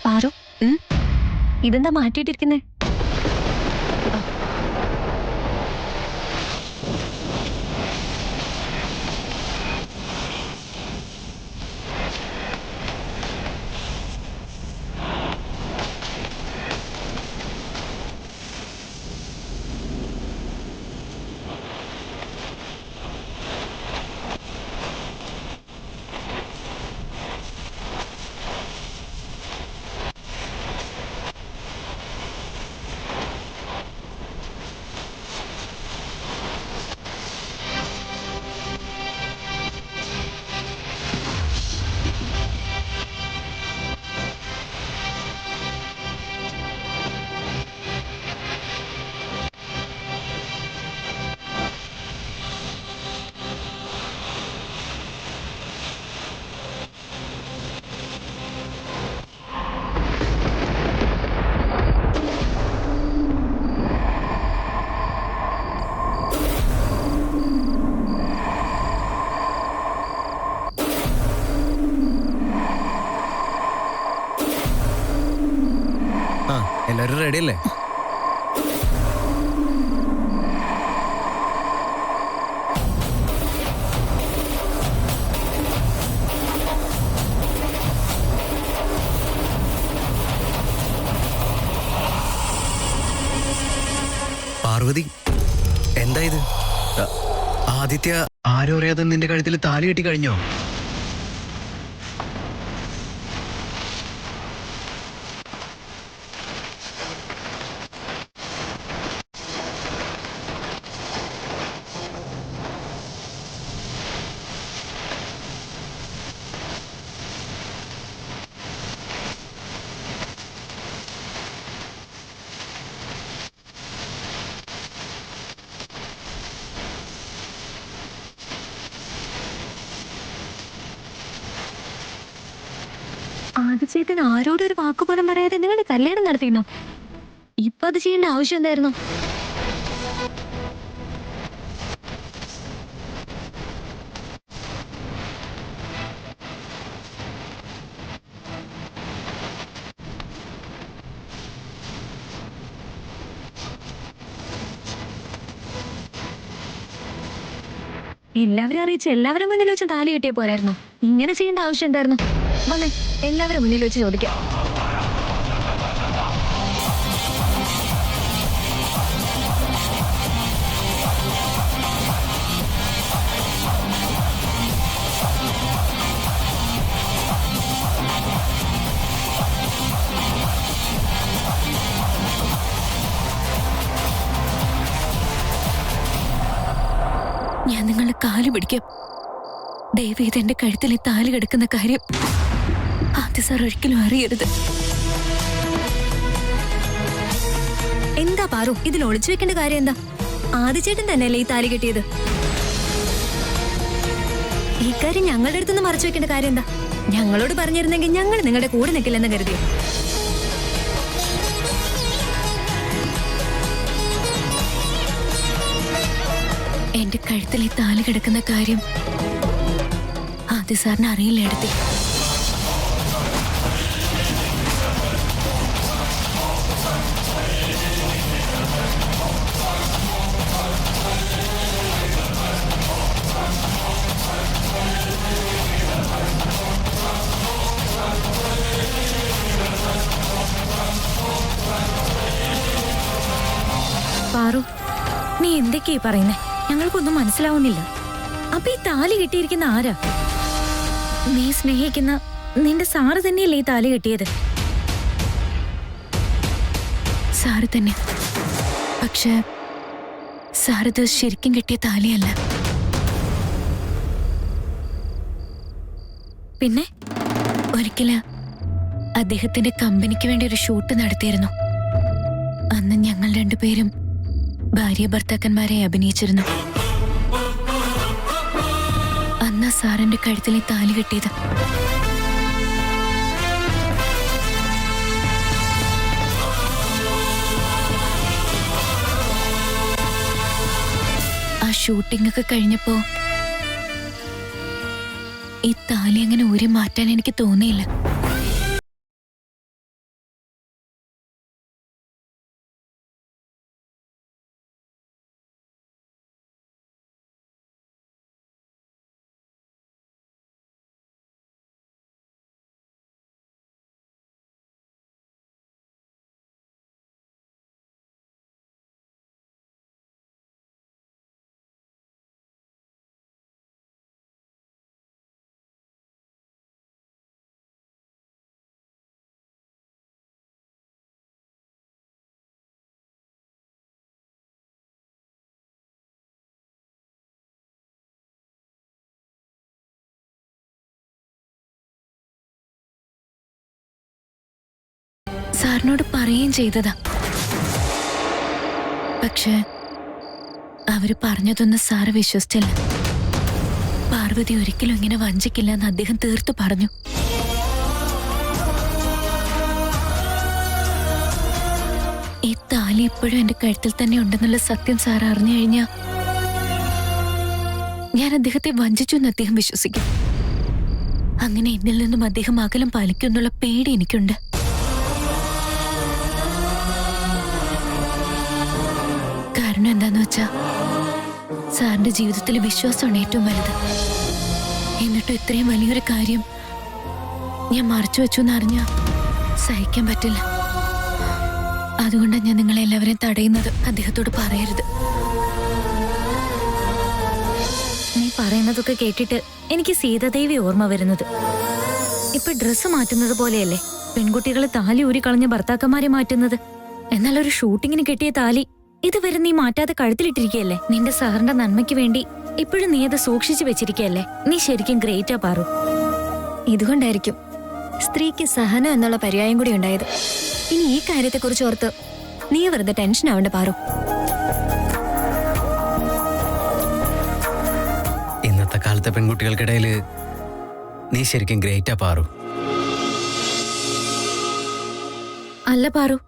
പാറു, ഇതെന്താ മാറ്റിയിട്ടിരിക്കുന്നേ? എല്ലാരും റെഡി അല്ലേ? പാർവതി, എന്താ ഇത്? ആദിത്യ ആരോ അറിയാതെ നിന്റെ കഴുത്തിൽ താലി കെട്ടി കഴിഞ്ഞോ? ആദിച്ചേട്ടൻ ആരോടും ഒരു വാക്കുപോലും പറയാതെ നിങ്ങളുടെ കല്യാണം നടത്തിയിരുന്നോ? ഇപ്പൊ അത് ചെയ്യേണ്ട ആവശ്യം എന്തായിരുന്നു? എല്ലാവരും അറിയിച്ച് എല്ലാവരും മുന്നിൽ വെച്ച് താലി കെട്ടിയ പോരായിരുന്നു. ഇങ്ങനെ ചെയ്യേണ്ട ആവശ്യം എന്തായിരുന്നു? വന്നേ, എല്ലാവരും മുന്നിൽ വെച്ച് ചോദിക്കാം. ഞാൻ നിങ്ങളുടെ കാല് പിടിക്കാം. ദയവ് ഇത് എന്റെ കഴുത്തിൽ താലി കിടക്കുന്ന കാര്യം ആദ്യ സാർ ഒരിക്കലും അറിയരുത്. എന്താ പാറു, ഇതിൽ ഒളിച്ചു വെക്കേണ്ട കാര്യം എന്താ? ആദിച്ചേട്ടൻ തന്നെയല്ലേ ഈ താലി കെട്ടിയത്? ഈ കാര്യം ഞങ്ങളുടെ അടുത്തുനിന്ന് മറച്ചു വെക്കേണ്ട കാര്യം എന്താ? ഞങ്ങളോട് പറഞ്ഞിരുന്നെങ്കിൽ ഞങ്ങൾ നിങ്ങളുടെ കൂടെ നിൽക്കില്ലെന്ന് കരുതിയോ? എന്റെ കഴുത്തിൽ താലി കിടക്കുന്ന കാര്യം ആദ്യ സാറിന് അറിയില്ല എടുത്തി. പാറു, നീ എന്തൊക്കെയാ പറയുന്നേ? ഞങ്ങൾക്കൊന്നും മനസ്സിലാവുന്നില്ല. അപ്പൊ ഈ താലി കെട്ടിയിരിക്കുന്ന ആരാ? നീ സ്നേഹിക്കുന്ന നിന്റെ സാറ് തന്നെയല്ലേ ഈ താലി കെട്ടിയത്? സാറ് തന്നെ. പക്ഷെ സാറിത് ശരിക്കും കെട്ടിയ താലിയല്ല. പിന്നെ ഒരിക്കല് അദ്ദേഹത്തിന്റെ കമ്പനിക്ക് വേണ്ടി ഒരു ഷൂട്ട് നടത്തിയിരുന്നു. അന്ന് ഞങ്ങൾ രണ്ടുപേരും ഭാര്യ ഭർത്താക്കന്മാരെ അഭിനയിച്ചിരുന്നു. അന്നാ സാറിന്റെ കഴുത്തിൽ താലി കെട്ടിയത്. ആ ഷൂട്ടിംഗ് ഒക്കെ കഴിഞ്ഞപ്പോ ഈ താലി അങ്ങനെ ഊരി മാറ്റാൻ എനിക്ക് തോന്നിയില്ല. സാറിനോട് പറയുകയും ചെയ്തതാ. പക്ഷെ അവര് പറഞ്ഞതൊന്നും സാറ് വിശ്വസിച്ചില്ല. പാർവതി ഒരിക്കലും ഇങ്ങനെ വഞ്ചിക്കില്ല എന്ന് അദ്ദേഹം തീർത്തു പറഞ്ഞു. ഈ താലി ഇപ്പോഴും എന്റെ കഴുത്തിൽ തന്നെ ഉണ്ടെന്നുള്ള സത്യം സാർ അറിഞ്ഞു കഴിഞ്ഞാ ഞാൻ അദ്ദേഹത്തെ വഞ്ചിച്ചു എന്ന് അദ്ദേഹം വിശ്വസിക്കും. അങ്ങനെ എന്നിൽ നിന്നും അദ്ദേഹം അകലം പാലിക്കുമെന്നുള്ള പേടി എനിക്കുണ്ട്. കാരണം എന്താന്ന് വെച്ചാ സാറിന്റെ ജീവിതത്തിൽ വിശ്വാസമാണ് ഏറ്റവും വലുത്. എന്നിട്ടും ഇത്രയും വലിയൊരു കാര്യം ഞാൻ മറച്ചു വെച്ചു എന്നറിഞ്ഞാ സഹിക്കാൻ പറ്റില്ല. അതുകൊണ്ടാണ് ഞാൻ നിങ്ങളെ എല്ലാവരെയും തടയുന്നത്. അദ്ദേഹത്തോട് പറയരുത്. നീ പറയുന്നതൊക്കെ കേട്ടിട്ട് എനിക്ക് സീതാദേവി ഓർമ്മ വരുന്നത്. ഇപ്പൊ ഡ്രസ്സ് മാറ്റുന്നത് പോലെയല്ലേ പെൺകുട്ടികൾ താലി ഊരി കളഞ്ഞ ഭർത്താക്കന്മാരെ മാറ്റുന്നത്. എന്നാൽ ഒരു ഷൂട്ടിങ്ങിന് കിട്ടിയ താലി ഇതുവരെ നീ മാറ്റാതെ കഴുത്തിലിട്ടിരിക്കുകയല്ലേ. നിന്റെ സാറിന്റെ നന്മയ്ക്ക് വേണ്ടി ഇപ്പോഴും നീ അത് സൂക്ഷിച്ചു വെച്ചിരിക്കുകയല്ലേ. നീ ശരിക്കും ഗ്രേറ്റാ പാറു. ഇതുകൊണ്ടായിരിക്കും സ്ത്രീക്ക് സഹനം എന്നുള്ള പര്യായം കൂടി ഉണ്ടായത്. ഇനി ഈ കാര്യത്തെക്കുറിച്ച് ഓർത്ത് നീ വെറുതെ ടെൻഷൻ ആവണ്ട പാറു. ഇന്നത്തെ കാലത്തെ പെൺകുട്ടികൾക്കിടയിൽ നീ ശരിക്കും ഗ്രേറ്റാ പാറു. അല്ല പാറു,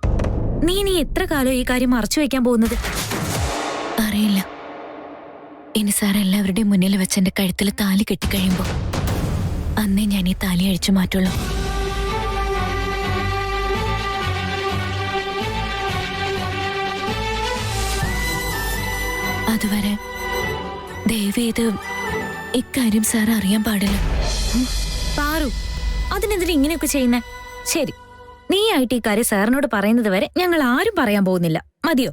നീ എത്ര കാലം ഈ കാര്യം മറച്ചു വെക്കാൻ പോകുന്നത്? അറിയില്ല. ഇനി സാർ എല്ലാവരുടെയും മുന്നിൽ വെച്ച് എന്റെ കഴുത്തിൽ താലി കെട്ടിക്കഴിയുമ്പോ അന്നേ ഞാൻ ഈ താലി അഴിച്ചു മാറ്റുള്ളൂ. അതുവരെ ദയവ് ഇത് ഇക്കാര്യം സാർ അറിയാൻ പാടില്ല. പാറു, അതിനെതിരെ ഇങ്ങനെയൊക്കെ ചെയ്യുന്നേ? ശരി, നീ ആയിട്ട് ഈ കാര്യം സാറിനോട് പറയുന്നത് വരെ ഞങ്ങൾ ആരും പറയാൻ പോകുന്നില്ല. മതിയോ?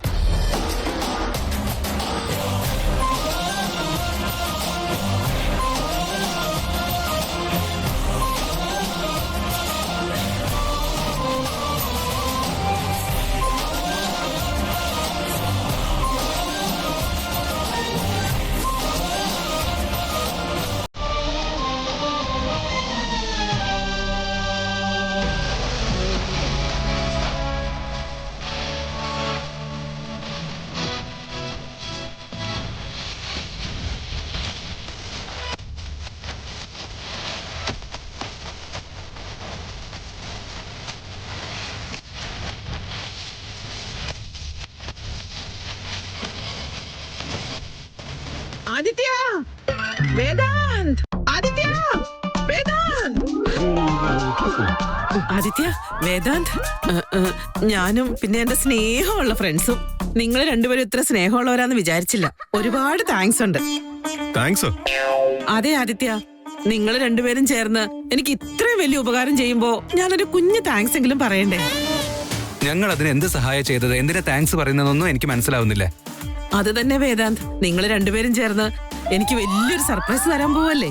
ആദിത്യ, വേദാന്ത്, ആദിത്യ, വേദാന്ത്, ആദിത്യ, വേദാന്ത്. ഞാനും പിന്നെ എന്റെ സ്നേഹമുള്ള ഫ്രണ്ട്സും നിങ്ങൾ രണ്ടുപേരും ഇത്ര സ്നേഹമുള്ളവരാന്ന് വിചാരിച്ചില്ല. ഒരുപാട് താങ്ക്സ് ഉണ്ട്. താങ്ക്സോ? അതെ ആദിത്യ, നിങ്ങൾ രണ്ടുപേരും ചേർന്ന് എനിക്ക് ഇത്രയും വലിയ ഉപകാരം ചെയ്യുമ്പോ ഞാനൊരു കുഞ്ഞു താങ്ക്സ് എങ്കിലും പറയണ്ടേ? ഞങ്ങൾ അതിന് എന്ത് സഹായം ചെയ്തത്, എന്തിനാ താങ്ക്സ് പറയുന്നതെന്നൊന്നും എനിക്ക് മനസ്സിലാവുന്നില്ല. അത് തന്നെ വേദാന്ത്, നിങ്ങൾ രണ്ടുപേരും ചേർന്ന് എനിക്ക് വലിയൊരു സർപ്രൈസ് തരാൻ പോവല്ലേ.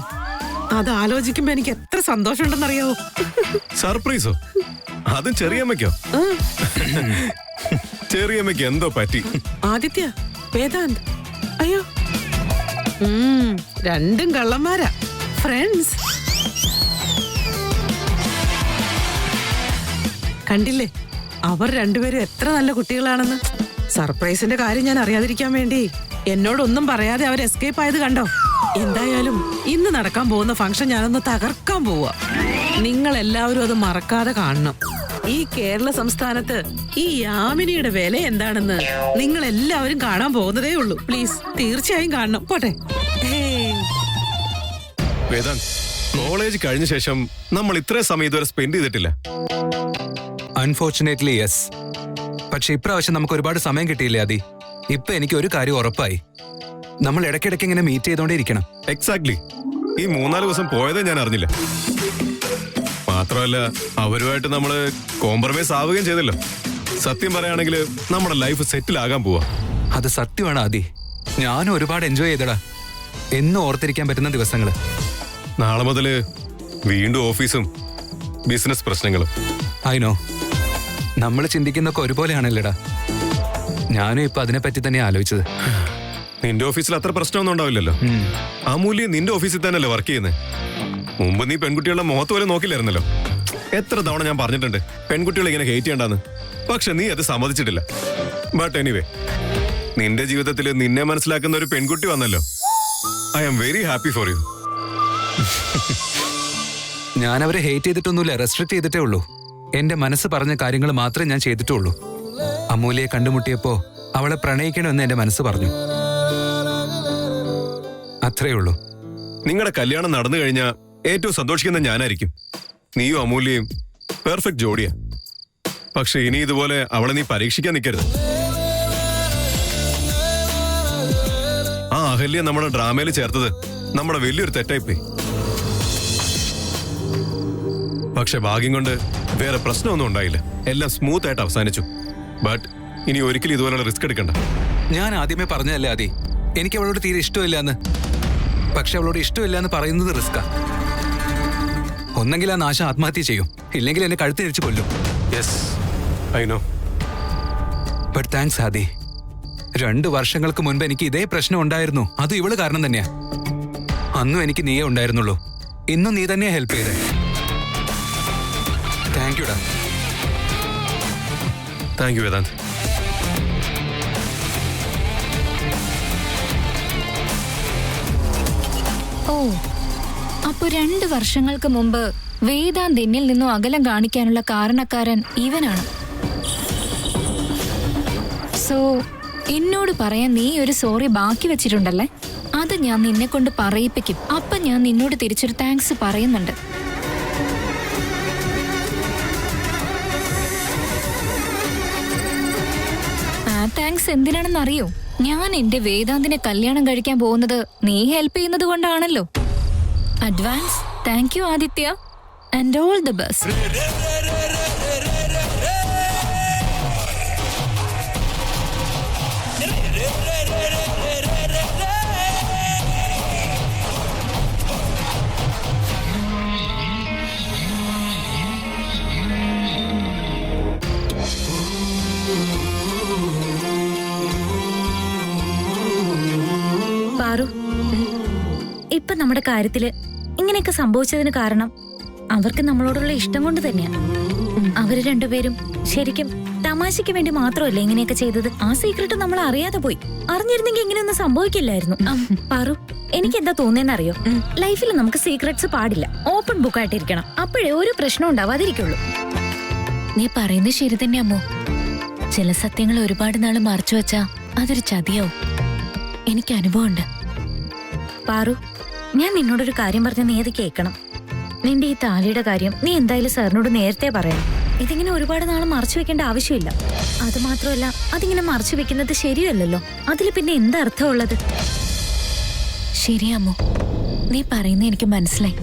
അത് ആലോചിക്കുമ്പോ എനിക്ക് എത്ര സന്തോഷമുണ്ടെന്നറിയാവോ? സർപ്രൈസോ? അതും ചെറിയമ്മയ്ക്കോ? ചെറിയമ്മയ്ക്ക് എന്തോ പറ്റി? ആദിത്യ, വേദാന്ത്, അയ്യോ, രണ്ടും കള്ളന്മാരാ, ഫ്രണ്ട്സ്. കണ്ടില്ലേ അവർ രണ്ടുപേരും എത്ര നല്ല കുട്ടികളാണെന്ന്. സർപ്രൈസിന്റെ കാര്യം ഞാൻ അറിയാതിരിക്കാൻ വേണ്ടി എന്നോടൊന്നും പറയാതെ അവർ എസ്കേപ്പ് ആയത് കണ്ടോ? എന്തായാലും ഇന്ന് നടക്കാൻ പോകുന്ന ഫംഗ്ഷൻ ഞാനൊന്ന് തകർക്കാൻ പോവാ. നിങ്ങൾ എല്ലാവരും അത് മറക്കാതെ കാണണം. ഈ കേരള സംസ്ഥാനത്ത് ഈ യാമിനിയുടെ വില എന്താണെന്ന് നിങ്ങൾ എല്ലാവരും കാണാൻ പോകുന്നതേ ഉള്ളൂ. പ്ലീസ് തീർച്ചയായും കാണണം. പോട്ടെ. വേദാന്ത്, കോളേജ് കഴിഞ്ഞ ശേഷം നമ്മൾ ഇത്രയും സമയം ഇതുവരെ സ്പെൻഡ് ചെയ്തിട്ടില്ല. Unfortunately yes. പക്ഷെ ഇപ്രാവശ്യം നമുക്ക് ഒരുപാട് സമയം കിട്ടിയില്ലേ ആദി? ഇപ്പൊ എനിക്ക് ഒരു കാര്യം ഉറപ്പായി, നമ്മൾ ഇടയ്ക്കിടയ്ക്ക് ഇങ്ങനെ മീറ്റ് ചെയ്തോണ്ടേ ഇരിക്കണം. എക്സാക്ട്ലി. ഈ 3-4 ദിവസം പോയതേ ഞാൻ അറിഞ്ഞില്ല. മാത്രമല്ല അവരുമായിട്ട് നമ്മള് കോംപ്രമൈസ് ആവുകയും ചെയ്തല്ലോ. സത്യം പറയുകയാണെങ്കിൽ നമ്മുടെ ലൈഫ് സെറ്റിൽ ആകാൻ പോവാ. അത് സത്യമാണ് ആദി. ഞാനും ഒരുപാട് എൻജോയ് ചെയ്തടാ, എന്നും ഓർത്തിരിക്കാൻ പറ്റുന്ന ദിവസങ്ങള്. നാളെ മുതല് വീണ്ടും ഓഫീസും ബിസിനസ് പ്രശ്നങ്ങളും. ആയിനോ, നമ്മൾ ചിന്തിക്കുന്നൊക്കെ ഒരുപോലെയാണല്ലേടാ. ഞാനും ഇപ്പൊ അതിനെപ്പറ്റി തന്നെ ആലോചിച്ചത്. നിന്റെ ഓഫീസിൽ അത്ര പ്രശ്നമൊന്നും ഉണ്ടാവില്ലല്ലോ. അമൂല്യ നിന്റെ ഓഫീസിൽ തന്നെയല്ലേ വർക്ക് ചെയ്യുന്നത്. മുമ്പ് നീ പെൺകുട്ടികളുടെ മുഖത്ത് പോലും നോക്കില്ലായിരുന്നല്ലോ. എത്ര തവണ ഞാൻ പറഞ്ഞിട്ടുണ്ട് പെൺകുട്ടികളെ ഇങ്ങനെ ഹേറ്റ് ചെയ്യണ്ടെന്ന്. പക്ഷെ നീ അത് സമ്മതിച്ചിട്ടില്ല. ബട്ട് എനിവേ, നിന്റെ ജീവിതത്തിൽ നിന്നെ മനസ്സിലാക്കുന്ന ഒരു പെൺകുട്ടി വന്നല്ലോ. I am very happy for you. ഞാൻ അവരെ ഹേറ്റ് ചെയ്തിട്ടൊന്നുമില്ല, റെസ്ട്രിക്ട് ചെയ്തിട്ടേ ഉള്ളൂ. എന്റെ മനസ്സ് പറഞ്ഞ കാര്യങ്ങൾ മാത്രമേ ഞാൻ ചെയ്തിട്ടുള്ളൂ. അമൂല്യയെ കണ്ടുമുട്ടിയപ്പോ അവളെ പ്രണയിക്കണമെന്ന് എന്റെ മനസ്സ് പറഞ്ഞു. അത്രേ ഉള്ളൂ. നിങ്ങളുടെ കല്യാണം നടന്നു കഴിഞ്ഞാൽ ഏറ്റവും സന്തോഷിക്കുന്ന ഞാനായിരിക്കും. നീയും അമൂല്യയും പെർഫെക്റ്റ് ജോഡിയാ. പക്ഷെ ഇനി ഇതുപോലെ അവളെ നീ പരീക്ഷിക്കാൻ നിൽക്കരുത്. ആ അഹല്യ നമ്മുടെ ഡ്രാമയിൽ ചേർത്തത് നമ്മുടെ വലിയൊരു തെറ്റായിപ്പോയി. പക്ഷെ ഭാഗ്യം കൊണ്ട് വേറെ പ്രശ്നമൊന്നും ഉണ്ടായില്ല. എല്ലാം സ്മൂത്ത് ആയിട്ട് അവസാനിച്ചു. ബട്ട് ഇനി ഒരിക്കലും ഇതുപോലുള്ള റിസ്ക് എടുക്കണ്ട. ഞാൻ ആദ്യമേ പറഞ്ഞതല്ലേ ആദി, എനിക്ക് അവളോട് തീരെ ഇഷ്ടമില്ല എന്ന്. പക്ഷെ അവളോട് ഇഷ്ടമില്ല എന്ന് പറയുന്നത് റിസ്കാ. ഒന്നെങ്കിൽ ആ നാശ ആത്മഹത്യ ചെയ്യും, ഇല്ലെങ്കിൽ എന്നെ കഴുത്ത് തിരിച്ചു കൊല്ലും. Yes, I know. But thanks Aadi. 2 വർഷങ്ങൾക്ക് മുൻപ് എനിക്ക് ഇതേ പ്രശ്നം ഉണ്ടായിരുന്നു. അതും ഇവള് കാരണം തന്നെയാ. അന്നും എനിക്ക് നീയേ ഉണ്ടായിരുന്നുള്ളൂ. ഇന്നും നീ തന്നെയാ ഹെൽപ്പ് ചെയ്തേ. താങ്ക് യുടാ. Thank you Vedant. ഓ, അപ്പൊ 2 വർഷങ്ങൾക്ക് മുമ്പ് വേദാന്ത് എന്നിൽ നിന്നും അകലം കാണിക്കാനുള്ള കാരണക്കാരൻ ഇവനാണ്. സോ എന്നോട് പറയാൻ നീ ഒരു സോറി ബാക്കി വെച്ചിട്ടുണ്ടല്ലേ? അത് ഞാൻ നിന്നെ കൊണ്ട് പറയിപ്പിക്കും. അപ്പൊ ഞാൻ നിന്നോട് തിരിച്ചൊരു താങ്ക്സ് പറയുന്നുണ്ട്. ആ താങ്ക്സ് എന്തിനാണെന്ന് അറിയോ? ഞാൻ എന്റെ വേദാന്തിനെ കല്യാണം കഴിക്കാൻ പോകുന്നത് നീ ഹെൽപ്പ് ചെയ്യുന്നത് കൊണ്ടാണല്ലോ. Advance thank you Aditya, and all the best. Paru, ഇപ്പൊ നമ്മുടെ കാര്യത്തില് ഇങ്ങനെയൊക്കെ സംഭവിച്ചതിന് കാരണം അവർക്ക് നമ്മളോടുള്ള ഇഷ്ടം കൊണ്ട് തന്നെയാണ്. അവര് രണ്ടുപേരും ശരിക്കും തമാശയ്ക്ക് വേണ്ടി മാത്രമല്ല ഇങ്ങനെയൊക്കെ ചെയ്തത്. ആ സീക്രട്ട് നമ്മൾ അറിയാതെ പോയി. അറിഞ്ഞിരുന്നെങ്കിൽ ഇങ്ങനെയൊന്നും സംഭവിക്കില്ലായിരുന്നു. പാറു, എനിക്ക് എന്താ തോന്നിയെന്നറിയോ? ലൈഫിൽ നമുക്ക് സീക്രട്സ് പാടില്ല. ഓപ്പൺ ബുക്കായിട്ടിരിക്കണം. അപ്പോഴേ ഒരു പ്രശ്നം ഉണ്ടാവാതിരിക്കുള്ളൂ. നീ പറയുന്നത് ശരി തന്നെ അമ്മോ. ചില സത്യങ്ങൾ ഒരുപാട് നാള് മറച്ചു വെച്ചാ അതൊരു ചതിയാവും. എനിക്ക് അനുഭവമുണ്ട്. പാറു, ഞാൻ നിന്നോടൊരു കാര്യം പറഞ്ഞ നീ അത് കേൾക്കണം. നിന്റെ ഈ താലിയുടെ കാര്യം നീ എന്തായാലും സാറിനോട് നേരത്തെ പറയണം. ഇതിങ്ങനെ ഒരുപാട് നാള് മറച്ചു വെക്കേണ്ട ആവശ്യമില്ല. അത് മാത്രമല്ല, അതിങ്ങനെ മറച്ചു വെക്കുന്നത് ശരിയല്ലല്ലോ. അതിൽ പിന്നെ എന്താ അർത്ഥമുള്ളത്? ശരിയാമ്മോ, നീ പറയുന്നത് എനിക്ക് മനസ്സിലായി.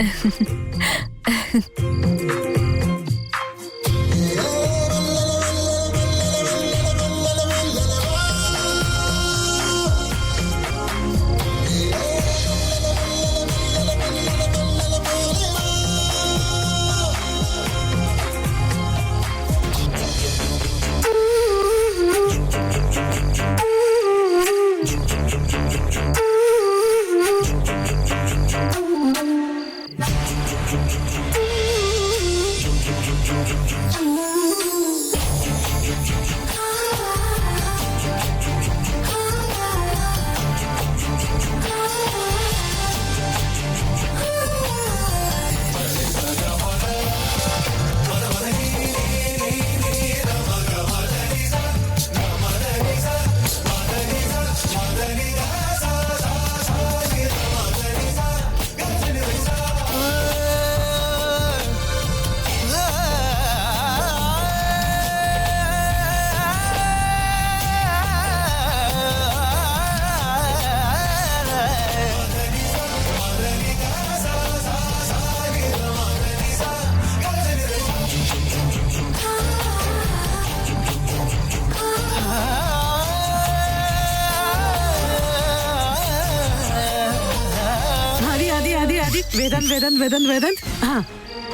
വേദൻ ആ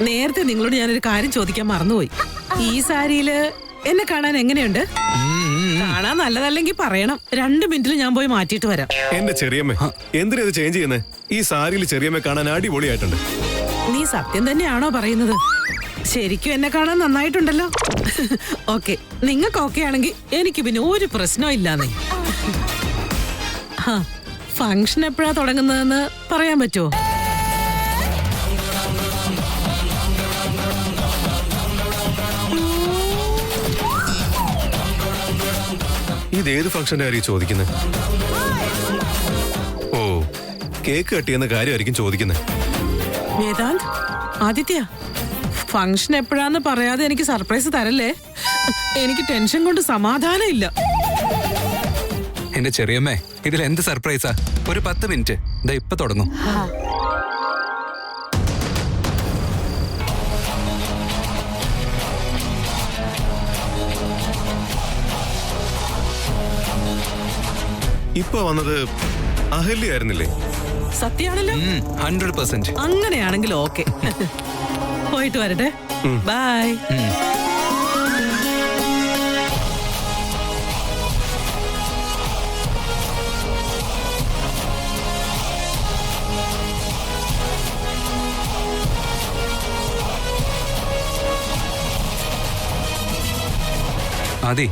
നേരത്തെ നിങ്ങളോട് ഞാനൊരു കാര്യം ചോദിക്കാൻ മറന്നുപോയി. ഈ സാരിയില് എന്നെ കാണാൻ എങ്ങനെയുണ്ട്? കാണാൻ നല്ലതല്ലെങ്കിൽ പറയണം. 2 മിനിറ്റിൽ ഞാൻ പോയി മാറ്റിയിട്ട് വരാം. എന്റെ ചെറിയമ്മ എന്തിനാ ഇത് ചേഞ്ച് ചെയ്യുന്നേ? ഈ സാരിയിൽ ചെറിയമ്മ കാണാൻ അടിപൊളിയായിട്ടുണ്ട്. നീ സത്യം തന്നെയാണോ പറയുന്നത്? ശരിക്കും എന്നെ കാണാൻ നന്നായിട്ടുണ്ടല്ലോ. ഓക്കെ, നിങ്ങൾക്ക് ഓക്കെ ആണെങ്കിൽ എനിക്ക് പിന്നെ ഒരു പ്രശ്നവും ഇല്ലാന്നേ. ഫംഗ്ഷൻ എപ്പോഴാ തുടങ്ങുന്നതെന്ന് പറയാൻ പറ്റുമോ? ഇതേത് ഫംഗ്ഷന്റെ കാര്യം ചോദിക്കുന്നത്? ഓ, കേക്ക് കട്ടിയെന്ന കാര്യമായിരിക്കും ചോദിക്കുന്നത്. വേദാന്ത്, ആദിത്യ, ഫംഗ്ഷൻ എപ്പോഴാന്ന് പറയാതെ എനിക്ക് സർപ്രൈസ് തരല്ലേ. എനിക്ക് ടെൻഷൻ കൊണ്ട് സമാധാനം ഇല്ല. എന്റെ ചെറിയമ്മേ, ഇതിൽ എന്ത് സർപ്രൈസാ? ഒരു 10 മിനിറ്റ് ഇതാ ഇപ്പൊ തുടങ്ങും. ഇപ്പൊ വന്നത് അഹല്യ ആയിരുന്നില്ലേ? സത്യാണല്ലോ. 100%. അങ്ങനെയാണെങ്കിൽ ഓക്കെ. പോയിട്ട് വരട്ടെ. ബൈ. ആദി,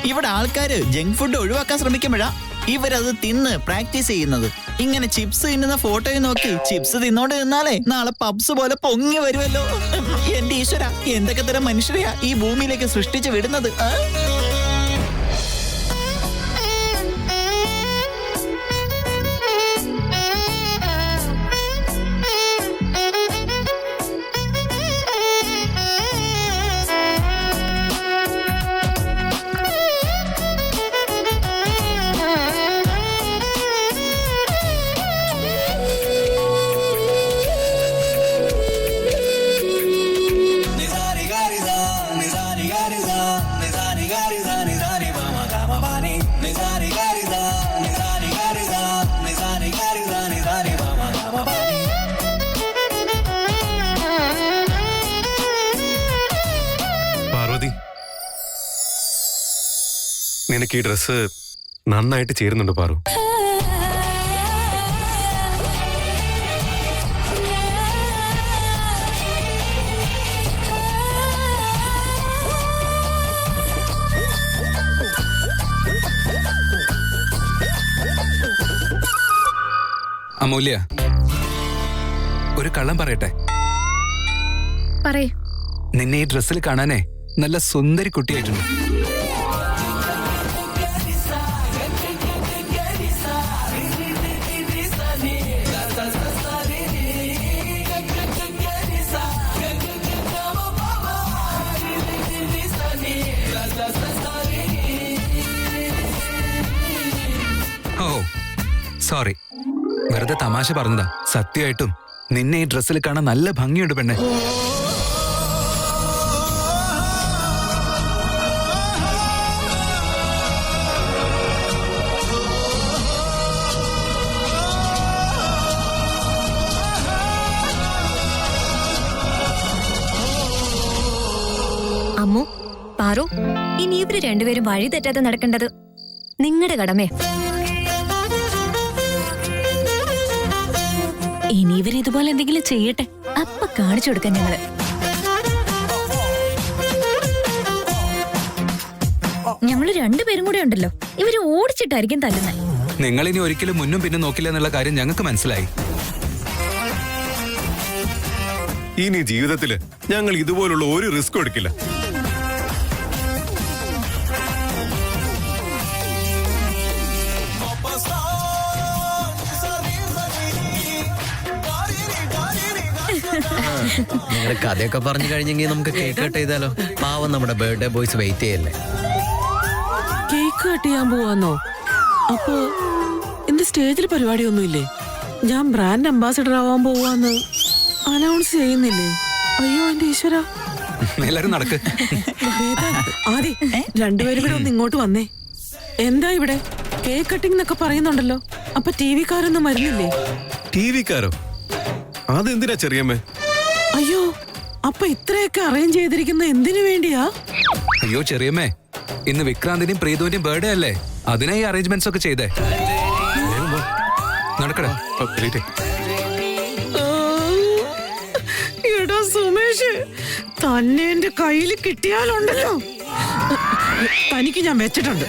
ഇവിടെ ആൾക്കാര് ജങ്ക് ഫുഡ് ഒഴിവാക്കാൻ ശ്രമിക്കുമ്പോഴാ ഇവരത് തിന്ന് പ്രാക്ടീസ് ചെയ്യുന്നത്. ഇങ്ങനെ ചിപ്സ് തിന്നുന്ന ഫോട്ടോയിൽ നോക്കി ചിപ്സ് തിന്നോണ്ട് നിന്നാലേ നാളെ പബ്സ് പോലെ പൊങ്ങി വരുമല്ലോ. എന്റെ ഈശ്വര, എന്തൊക്കെ തരം മനുഷ്യരെയാ ഈ ഭൂമിയിലേക്ക് സൃഷ്ടിച്ച് വിടുന്നത്. പാർവതി, നിനക്ക് ഈ ഡ്രസ്സ് നന്നായിട്ട് ചേരുന്നുണ്ട് പാറു. അമൂല്യ, ഒരു കള്ളം പറയട്ടെ? പറയേ. നിന്നെ ഈ ഡ്രസ്സിൽ കാണാനേ നല്ല സുന്ദരി കുട്ടിയായിട്ടുണ്ട്. ഓ സോറി, വെറുതെ തമാശ പറഞ്ഞതാ. സത്യമായിട്ടും നിന്നെ ഈ ഡ്രസ്സിൽ കാണാൻ നല്ല ഭംഗിയുണ്ട് പെണ്ണെ. അമ്മു, പാറു, ഇനി ഇവര് രണ്ടുപേരും വഴി തെറ്റാതെ നടക്കേണ്ടത് നിങ്ങളുടെ കടമേ. ഇനി ഇവർ ഇതുപോലെ എന്തെങ്കിലും ചെയ്യട്ടെ, അപ്പൊ കാണിച്ചു കൊടുക്കാൻ ഞങ്ങള്. ഞങ്ങള് 2 പേരും കൂടെ ഉണ്ടല്ലോ, ഇവര് ഓടിച്ചിട്ടായിരിക്കും തല്ലുന്നത്. നിങ്ങൾ ഇനി ഒരിക്കലും മുന്നും പിന്നും നോക്കില്ല എന്നുള്ള കാര്യം ഞങ്ങൾക്ക് മനസ്സിലായി. ഇനി ജീവിതത്തില് ഞങ്ങൾ ഇതുപോലുള്ള ഒരു റിസ്ക് എടുക്കില്ല. നിങ്ങളുടെ കഥയൊക്കെ പറഞ്ഞു കഴിഞ്ഞെങ്കിൽ നമുക്ക് കേക്ക് കട്ട് ചെയ്താലോ? പാവം നമ്മുടെ ബർത്ത്ഡേ ബോയ്സ് വെയിറ്റ് ചെയ്യല്ലേ. കേക്ക് കട്ട് ചെയ്യാൻ പോവാന്നോ? അപ്പോ ഇന്ന് സ്റ്റേജിൽ പരിപാടിയൊന്നുമില്ലേ? ഞാൻ ബ്രാൻഡ് അംബാസിഡർ ആവാൻ പോവാന്ന് അനൗൺസ് ചെയ്യുന്നില്ലേ? അയ്യോ എന്റെ ഈശ്വര. എല്ലാരും നടക്ക്. ആദി, രണ്ടുപേരും കൂടെ ഒന്ന് ഇങ്ങോട്ട് വന്നേ. എന്താ ഇവിടെ കേക്ക് കട്ടിംഗ് എന്നൊക്കെ പറയുന്നുണ്ടല്ലോ. അപ്പൊ ടി വിക്കാരൊന്നും വരുന്നില്ലേ? ടി വിക്കാരോ? അതെന്തിനാ ചെറിയമ്മേ? അയ്യോ, അപ്പൊ ഇത്രയൊക്കെ അറേഞ്ച് ചെയ്തിരിക്കുന്ന എന്തിനു വേണ്ടിയാ? അയ്യോ ചെറിയമ്മേ, ഇന്ന് വിക്രാന്തിന്റെയും പ്രീതുവിന്റെയും ബർത്ത്ഡേ അല്ലേ, അതിനായി അറേഞ്ച്മെന്റ്സ് ഒക്കെ ചെയ്തേ. നടക്കട. എടാ സുമേഷ്, തന്നെ എന്റെ കയ്യിൽ കിട്ടിയാലുണ്ടല്ലോ, തനിക്ക് ഞാൻ വെച്ചിട്ടുണ്ട്.